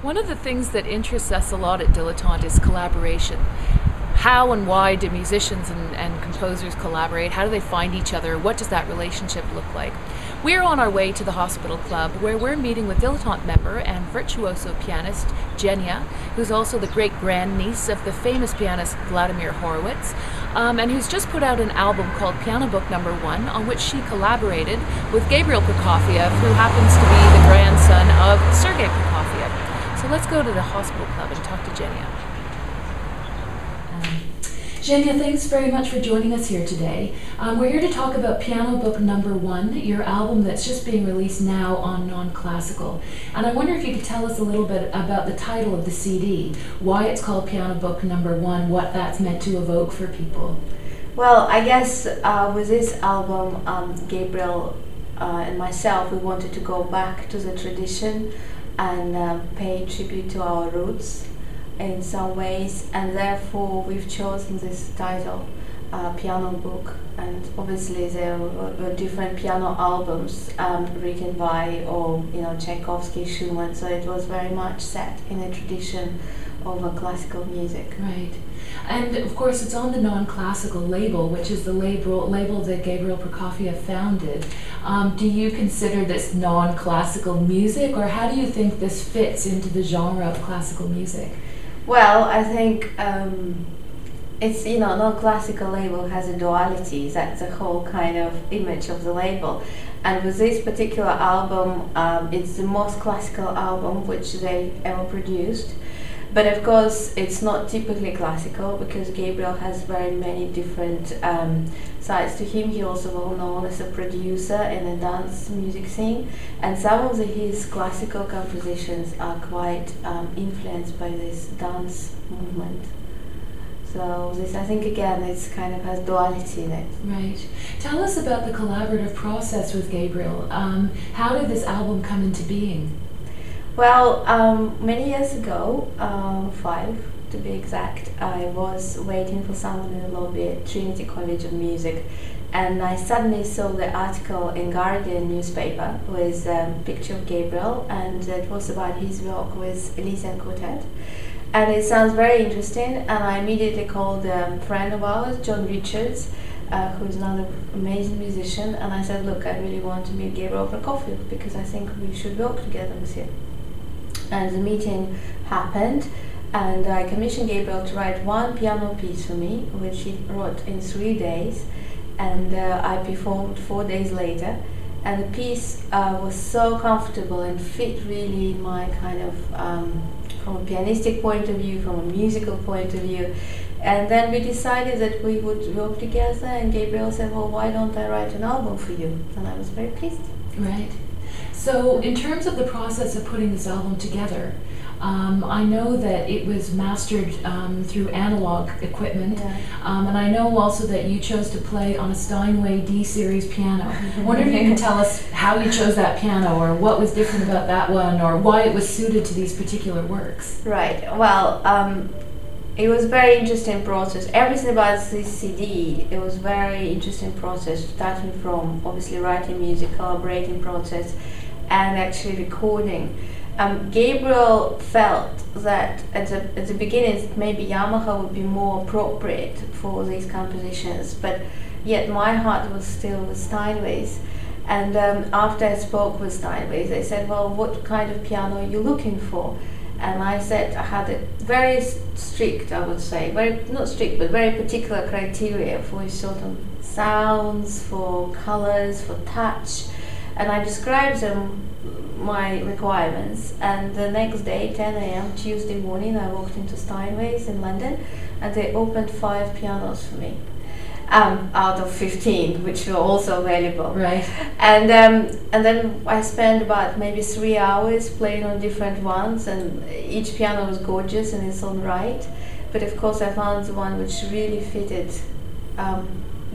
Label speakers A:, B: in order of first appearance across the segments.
A: One of the things that interests us a lot at Dilettante is collaboration. How and why do musicians and composers collaborate? How do they find each other? What does that relationship look like? We're on our way to the Hospital Club, where we're meeting with Dilettante member and virtuoso pianist GeNIA, who's also the great-grandniece of the famous pianist Vladimir Horowitz, and who's just put out an album called Piano Book No.1, on which she collaborated with Gabriel Prokofiev, who happens to be the grandson of Sergei Prokofiev. So let's go to the Hospital Club and talk to GeNIA. GeNIA, thanks very much for joining us here today. We're here to talk about Piano Book No.1, your album that's just being released now on Non-Classical. And I wonder if you could tell us a little bit about the title of the CD, why it's called Piano Book No.1, what that's meant to evoke for people.
B: Well, I guess with this album, Gabriel and myself, we wanted to go back to the tradition and pay tribute to our roots in some ways, and therefore we've chosen this title, Piano Book. And obviously there were different piano albums written by, Tchaikovsky, Schumann, so it was very much set in a tradition of classical music.
A: Right. And of course it's on the Non-Classical label, which is the label that Gabriel Prokofiev founded. Do you consider this non-classical music, or how do you think this fits into the genre of classical music?
B: Well, I think it's, non-classical label has a duality. That's the whole kind of image of the label. And with this particular album, it's the most classical album which they ever produced. But of course, it's not typically classical, because Gabriel has very many different sides to him. He also well known as a producer in the dance music scene, and some of his classical compositions are quite influenced by this dance movement. So this, I think, again, it's kind of has duality in it.
A: Right. Tell us about the collaborative process with Gabriel. How did this album come into being?
B: Well, many years ago, 5 to be exact, I was waiting for someone in the lobby at Trinity College of Music, and I suddenly saw the article in Guardian newspaper with a picture of Gabriel, and it was about his work with Elysian Quartet. And it sounds very interesting, and I immediately called a friend of ours, John Richards, who is another amazing musician, and I said, look, I really want to meet Gabriel Prokofiev because I think we should work together with him. And the meeting happened, and I commissioned Gabriel to write one piano piece for me, which he wrote in 3 days, and I performed 4 days later. And the piece was so comfortable and fit really my kind of, from a pianistic point of view, from a musical point of view. And then we decided that we would work together, and Gabriel said, well, why don't I write an album for you? And I was very pleased.
A: Right. So in terms of the process of putting this album together, I know that it was mastered through analog equipment, and I know also that you chose to play on a Steinway D-series piano. I wonder if you can tell us how you chose that piano, or what was different about that one, or why it was suited to these particular works.
B: Right. Well, it was a very interesting process. Everything about this CD, it was very interesting process, starting from obviously writing music, collaborating process, and actually recording. Gabriel felt that at the beginning maybe Yamaha would be more appropriate for these compositions, but yet my heart was still with Steinways. And after I spoke with Steinways, they said, well, what kind of piano are you looking for? And I said I had a very strict, I would say, not strict, but very particular criteria for certain sounds, for colors, for touch. And I described them, my requirements, and the next day, 10 a.m. Tuesday morning, I walked into Steinways in London, and they opened 5 pianos for me, out of 15, which were also available.
A: Right.
B: And then I spent about maybe 3 hours playing on different ones, and each piano was gorgeous in its own right. But of course, I found the one which really fitted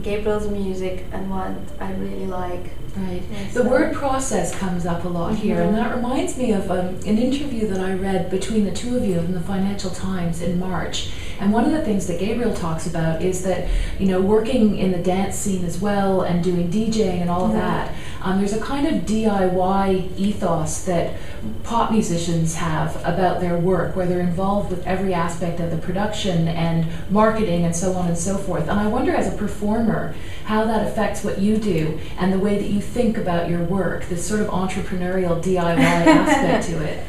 B: Gabriel's music and what I really like.
A: Right. The word process comes up a lot here, and that reminds me of an interview that I read between the two of you in the Financial Times in March. And one of the things that Gabriel talks about is that, working in the dance scene as well and doing DJing and all of that, there's a kind of DIY ethos that pop musicians have about their work, where they're involved with every aspect of the production and marketing and so on and so forth. And I wonder, as a performer, how that affects what you do and the way that you think about your work, this sort of entrepreneurial DIY aspect to it.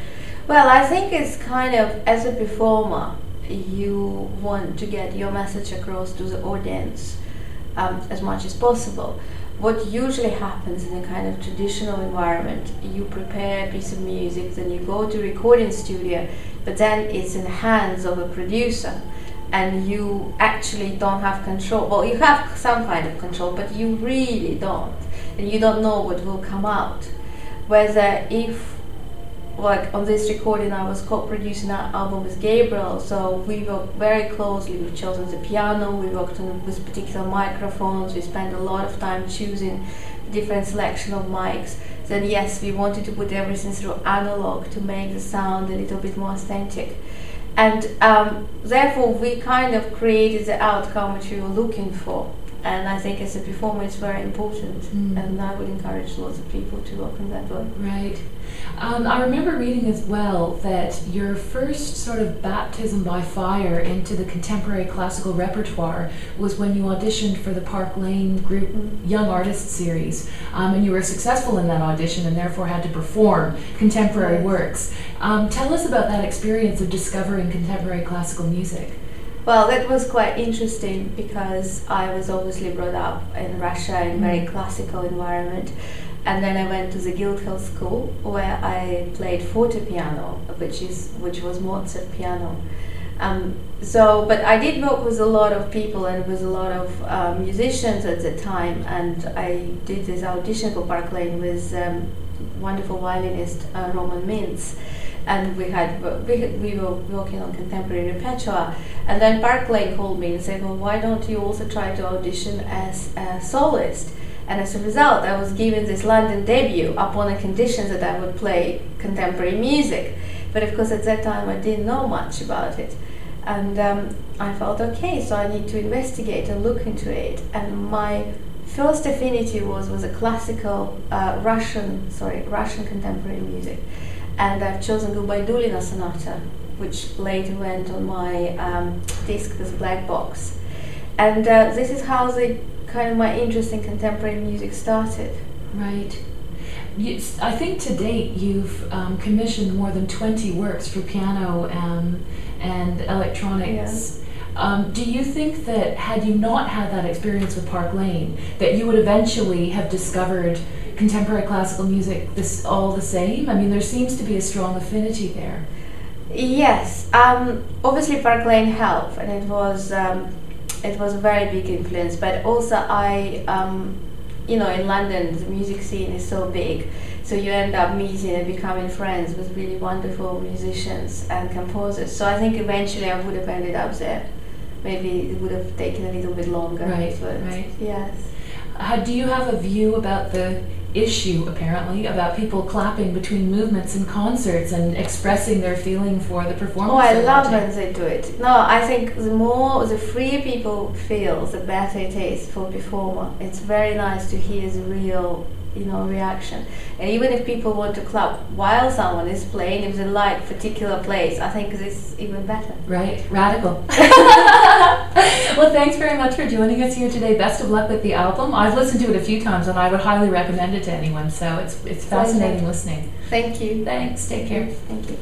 B: Well, I think it's kind of, as a performer, you want to get your message across to the audience as much as possible. What usually happens in a kind of traditional environment, you prepare a piece of music, then you go to a recording studio, but then it's in the hands of a producer, and you actually don't have control. Well, you have some kind of control, but you really don't, and you don't know what will come out. Whether if, like on this recording, I was co-producing our album with Gabriel, so we worked very closely. We've chosen the piano, we worked on with particular microphones, we spent a lot of time choosing different selection of mics. Then yes, we wanted to put everything through analog to make the sound a little bit more authentic. And therefore we kind of created the outcome which we were looking for. And I think as a performer it's very important, and I would encourage lots of people to work in that way.
A: Right. I remember reading as well that your first sort of baptism by fire into the contemporary classical repertoire was when you auditioned for the Park Lane Group Young Artist Series, and you were successful in that audition and therefore had to perform contemporary works. Tell us about that experience of discovering contemporary classical music.
B: Well, that was quite interesting because I was obviously brought up in Russia in a very classical environment, and then I went to the Guildhall School where I played fortepiano, which was Mozart piano. But I did work with a lot of people and with a lot of musicians at the time, and I did this audition for Park Lane with wonderful violinist Roman Mintz. And we were working on contemporary repertoire, and then Park Lane called me and said, well, why don't you also try to audition as a soloist? And as a result, I was given this London debut upon the condition that I would play contemporary music. But of course at that time I didn't know much about it, and I felt okay, so I need to investigate and look into it. And my first affinity was with a classical Russian contemporary music. And I've chosen Gulbaidulina Sonata, which later went on my disc, this black box. And this is how my interest in contemporary music started.
A: Right. I think to date you've commissioned more than 20 works for piano and electronics. Yeah. Do you think that had you not had that experience with Park Lane, that you would eventually have discovered contemporary classical music all the same? I mean, there seems to be a strong affinity there.
B: Yes, obviously Park Lane helped, and it was a very big influence. But also in London the music scene is so big, so you end up meeting and becoming friends with really wonderful musicians and composers. So I think eventually I would have ended up there. Maybe it would have taken a little bit longer.
A: Right,
B: but
A: right.
B: Yes.
A: Do you have a view about the issue, apparently, about people clapping between movements in concerts and expressing their feeling for the performance?
B: Oh, I love when they do it. No, I think the freer people feel, the better it is for a performer. It's very nice to hear the real, reaction. And even if people want to clap while someone is playing, if they like a particular place, I think this is even better.
A: Right, radical. Well, thanks very much for joining us here today. Best of luck with the album. I've listened to it a few times and I would highly recommend it to anyone, so it's fascinating listening.
B: Thank you.
A: Thanks, take care.
B: Thank you.